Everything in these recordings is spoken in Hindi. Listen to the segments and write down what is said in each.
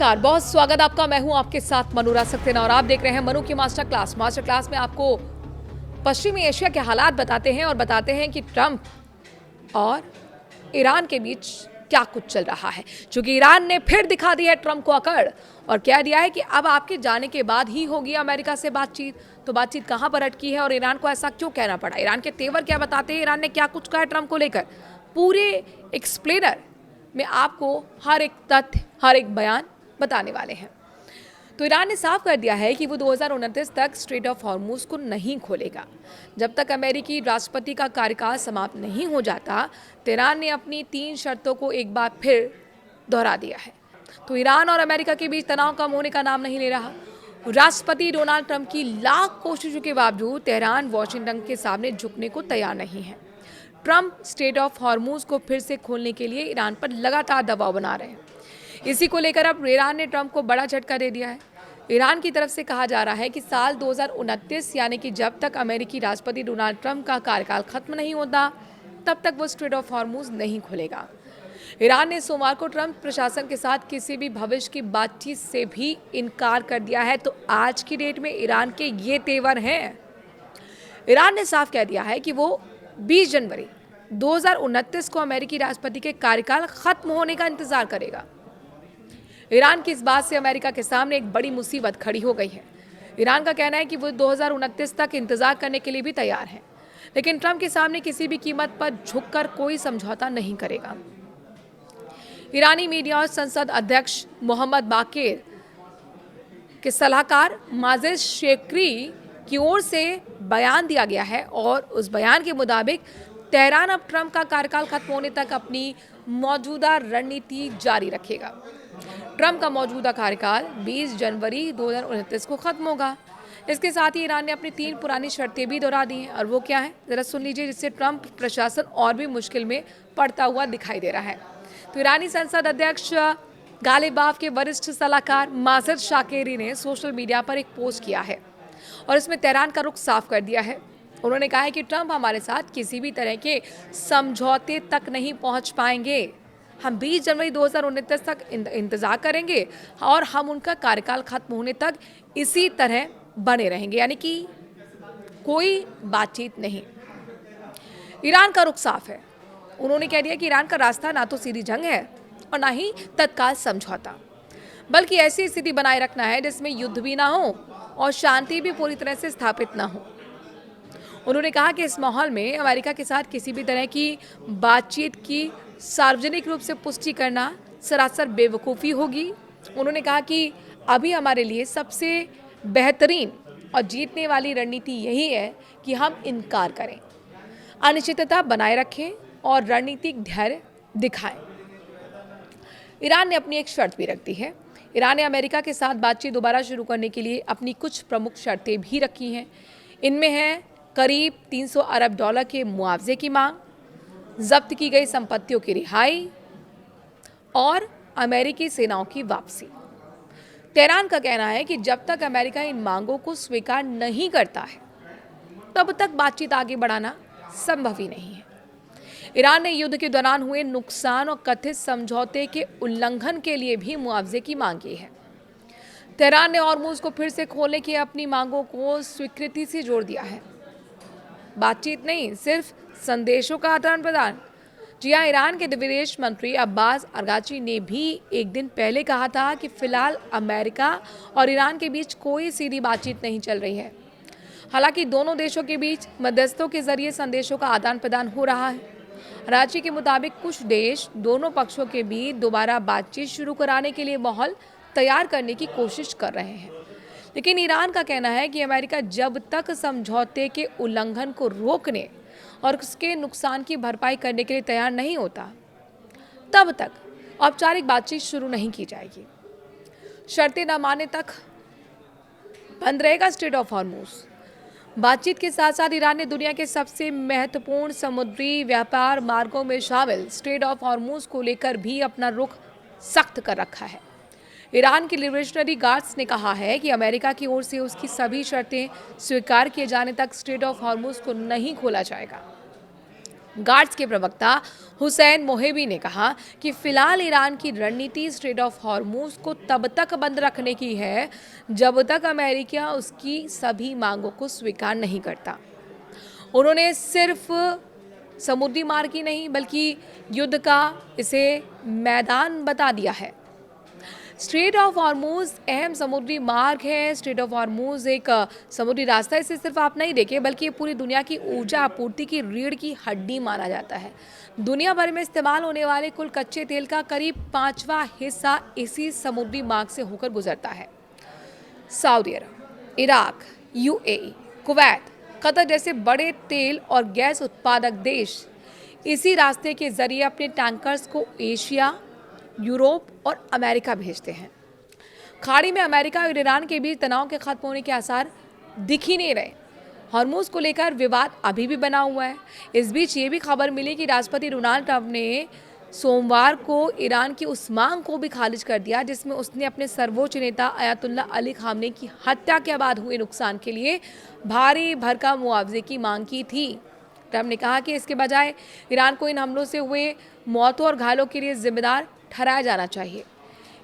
नमस्कार, बहुत स्वागत आपका। मैं हूं आपके साथ मनूरा सक्सेना और आप देख रहे हैं मनु की मास्टर क्लास। मास्टर क्लास में आपको पश्चिमी एशिया के हालात बताते हैं और बताते हैं कि ट्रंप और ईरान के बीच क्या कुछ चल रहा है। क्योंकि ईरान ने फिर दिखा दी है ट्रंप को अकड़ और कह दिया है कि अब आपके जाने के बाद ही होगी अमेरिका से बातचीत। तो बातचीत कहां पर अटकी है और ईरान को ऐसा क्यों कहना पड़ा? ईरान के तेवर क्या बताते हैं? ईरान ने क्या कुछ कहा है ट्रंप को लेकर? पूरे एक्सप्लेनर में आपको हर एक तथ्य, हर एक बयान बताने वाले हैं। तो ईरान ने साफ कर दिया है कि वो 2029 तक स्ट्रेट ऑफ हॉर्मुज को नहीं खोलेगा। जब तक अमेरिकी राष्ट्रपति का कार्यकाल समाप्त नहीं हो जाता, ईरान ने अपनी 3 शर्तों को एक बार फिर दोहरा दिया है। तो ईरान और अमेरिका के बीच तनाव कम होने का नाम नहीं ले रहा। राष्ट्रपति डोनाल्ड ट्रंप की लाख कोशिशों के बावजूद तेहरान वाशिंगटन के सामने झुकने को तैयार नहीं है। ट्रंप स्ट्रेट ऑफ हॉर्मुज को फिर से खोलने के लिए ईरान पर लगातार दबाव बना रहे हैं। इसी को लेकर अब ईरान ने ट्रंप को बड़ा झटका दे दिया है। ईरान की तरफ से कहा जा रहा है कि साल 2029 यानी कि जब तक अमेरिकी राष्ट्रपति डोनाल्ड ट्रंप का कार्यकाल खत्म नहीं होता, तब तक वो स्ट्रेट ऑफ हॉर्मुज नहीं खुलेगा। ईरान ने सोमवार को ट्रंप प्रशासन के साथ किसी भी भविष्य की बातचीत से भी इनकार कर दिया है। तो आज की डेट में ईरान के ये तेवर हैं। ईरान ने साफ कह दिया है कि वो 20 जनवरी 2029 को अमेरिकी राष्ट्रपति के कार्यकाल खत्म होने का इंतजार करेगा। ईरान की इस बात से अमेरिका के सामने एक बड़ी मुसीबत खड़ी हो गई है। ईरान का कहना है कि वो 2029 तक इंतजार करने के लिए भी तैयार है, लेकिन ट्रंप के सामने किसी भी कीमत पर झुककर कोई समझौता नहीं करेगा। ईरानी मीडिया और संसद अध्यक्ष मोहम्मद बाकेर के सलाहकार माजिद शेक्री की ओर से बयान दिया गया है और उस बयान के मुताबिक तेहरान अब ट्रंप का कार्यकाल खत्म होने तक अपनी मौजूदा रणनीति जारी रखेगा। ट्रंप का मौजूदा कार्यकाल 20 जनवरी 2029 को खत्म होगा। इसके साथ ही ईरान ने अपनी 3 पुरानी शर्तें भी दोहरा दी हैं और वो क्या है, जरा सुन लीजिए, जिससे ट्रंप प्रशासन और भी मुश्किल में पड़ता हुआ दिखाई दे रहा है। तो ईरानी संसद अध्यक्ष गालिबाफ के वरिष्ठ सलाहकार माजिद शाकेरी ने सोशल मीडिया पर एक पोस्ट किया है और इसमें तेहरान का रुख साफ कर दिया है। उन्होंने कहा है कि ट्रंप हमारे साथ किसी भी तरह के समझौते तक नहीं पहुंच पाएंगे। हम 20 जनवरी 2029 तक इंतजार करेंगे और हम उनका कार्यकाल खत्म होने तक इसी तरह बने रहेंगे, यानी कि कोई बातचीत नहीं। ईरान का रुख साफ है। उन्होंने कह दिया कि ईरान का रास्ता ना तो सीधी जंग है और ना ही तत्काल समझौता, बल्कि ऐसी स्थिति बनाए रखना है जिसमें युद्ध भी ना हो और शांति भी पूरी तरह से स्थापित ना हो। उन्होंने कहा कि इस माहौल में अमेरिका के साथ किसी भी तरह की बातचीत की सार्वजनिक रूप से पुष्टि करना सरासर बेवकूफ़ी होगी। उन्होंने कहा कि अभी हमारे लिए सबसे बेहतरीन और जीतने वाली रणनीति यही है कि हम इनकार करें, अनिश्चितता बनाए रखें और रणनीतिक धैर्य दिखाएं। ईरान ने अपनी एक शर्त भी रख दी है। ईरान ने अमेरिका के साथ बातचीत दोबारा शुरू करने के लिए अपनी कुछ प्रमुख शर्तें भी रखी हैं। इनमें है करीब 300 अरब डॉलर के मुआवजे की मांग, जब्त की गई संपत्तियों की रिहाई और अमेरिकी सेनाओं की वापसी। तेहरान का कहना है कि जब तक अमेरिका इन मांगों को स्वीकार नहीं करता है, तब तक बातचीत आगे बढ़ाना संभव ही नहीं है। ईरान ने युद्ध के दौरान हुए नुकसान और कथित समझौते के उल्लंघन के लिए भी मुआवजे की मांग की है। तेहरान ने हॉर्मुज को फिर से खोलने की अपनी मांगों को स्वीकृति से जोड़ दिया है। बातचीत नहीं, सिर्फ संदेशों का आदान प्रदान। जी हाँ, ईरान के विदेश मंत्री अब्बास अरगाची ने भी एक दिन पहले कहा था कि फिलहाल अमेरिका और ईरान के बीच कोई सीधी बातचीत नहीं चल रही है। हालांकि दोनों देशों के बीच मध्यस्थों के जरिए संदेशों का आदान प्रदान हो रहा है। अरगाची के मुताबिक कुछ देश दोनों पक्षों के बीच दोबारा बातचीत शुरू कराने के लिए माहौल तैयार करने की कोशिश कर रहे हैं, लेकिन ईरान का कहना है कि अमेरिका जब तक समझौते के उल्लंघन को रोकने और उसके नुकसान की भरपाई करने के लिए तैयार नहीं होता, तब तक औपचारिक बातचीत शुरू नहीं की जाएगी। शर्तें न मानने तक बंद रहेगा स्ट्रेट ऑफ हॉर्मुज। बातचीत के साथ साथ ईरान ने दुनिया के सबसे महत्वपूर्ण समुद्री व्यापार मार्गों में शामिल स्ट्रेट ऑफ हॉर्मुज को लेकर भी अपना रुख सख्त कर रखा है। ईरान के रिवोल्यूशनरी गार्ड्स ने कहा है कि अमेरिका की ओर से उसकी सभी शर्तें स्वीकार किए जाने तक स्ट्रेट ऑफ हॉर्मुज को नहीं खोला जाएगा। गार्ड्स के प्रवक्ता हुसैन मोहेबी ने कहा कि फिलहाल ईरान की रणनीति स्ट्रेट ऑफ हॉर्मूज को तब तक बंद रखने की है जब तक अमेरिका उसकी सभी मांगों को स्वीकार नहीं करता। उन्होंने सिर्फ समुद्री मार्ग ही नहीं बल्कि युद्ध का इसे मैदान बता दिया है। स्ट्रेट ऑफ हॉर्मूज अहम समुद्री मार्ग है। स्ट्रेट ऑफ हॉर्मूज एक समुद्री रास्ता है। इसे सिर्फ आप नहीं देखें बल्कि ये पूरी दुनिया की ऊर्जा आपूर्ति की रीढ़ की हड्डी माना जाता है। दुनिया भर में इस्तेमाल होने वाले कुल कच्चे तेल का करीब 5वां हिस्सा इसी समुद्री मार्ग से होकर गुजरता है। सऊदी अरब, इराक, यूएई, कुवैत, कतर जैसे बड़े तेल और गैस उत्पादक देश इसी रास्ते के जरिए अपने टैंकर्स को एशिया, यूरोप और अमेरिका भेजते हैं। खाड़ी में अमेरिका और ईरान के बीच तनाव के खत्म होने के आसार दिख ही नहीं रहे। हॉर्मूज को लेकर विवाद अभी भी बना हुआ है। इस बीच ये भी खबर मिली कि राष्ट्रपति डोनाल्ड ट्रंप ने सोमवार को ईरान की उस मांग को भी खारिज कर दिया जिसमें उसने अपने सर्वोच्च नेता अयातुल्ला अली खामनेई की हत्या के बाद हुए नुकसान के लिए भारी भरकम मुआवजे की मांग की थी। ट्रंप ने कहा कि इसके बजाय ईरान को इन हमलों से हुए मौतों और घायलों के लिए जिम्मेदार ठहराया जाना चाहिए।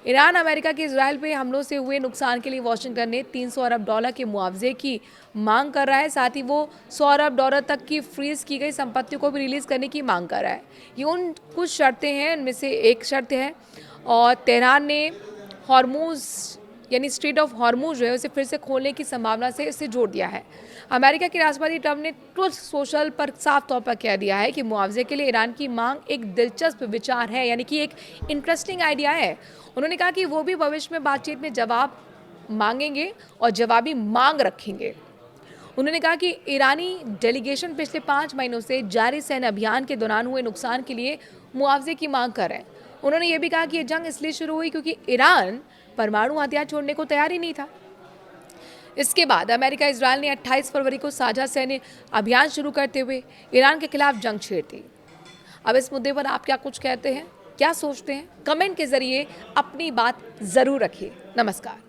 ईरान अमेरिका के इजराइल पे हमलों से हुए नुकसान के लिए वाशिंगटन ने $300 अरब के मुआवजे की मांग कर रहा है। साथ ही वो $100 अरब तक की फ्रीज की गई संपत्ति को भी रिलीज करने की मांग कर रहा है। ये उन कुछ शर्तें हैं, इनमें से एक शर्त है और तेहरान ने हॉर्मूज यानी स्ट्रेट ऑफ हॉर्मूज जो है उसे फिर से खोलने की संभावना से इसे जोड़ दिया है। अमेरिका के राष्ट्रपति ट्रंप ने ट्रुथ सोशल पर साफ तौर पर कह दिया है कि मुआवजे के लिए ईरान की मांग एक दिलचस्प विचार है, यानी कि एक इंटरेस्टिंग आइडिया है। उन्होंने कहा कि वो भी भविष्य में बातचीत में जवाब मांगेंगे और जवाबी मांग रखेंगे। उन्होंने कहा कि ईरानी डेलीगेशन पिछले 5 महीनों से जारी सैन्य अभियान के दौरान हुए नुकसान के लिए मुआवजे की मांग कर रहे हैं। उन्होंने ये भी कहा कि ये जंग इसलिए शुरू हुई क्योंकि ईरान परमाणु हथियार छोड़ने को तैयार ही नहीं था। इसके बाद अमेरिका इजराइल ने 28 फरवरी को साझा सैन्य अभियान शुरू करते हुए ईरान के खिलाफ जंग छेड़ दी। अब इस मुद्दे पर आप क्या कुछ कहते हैं, क्या सोचते हैं? कमेंट के जरिए अपनी बात जरूर रखिए। नमस्कार।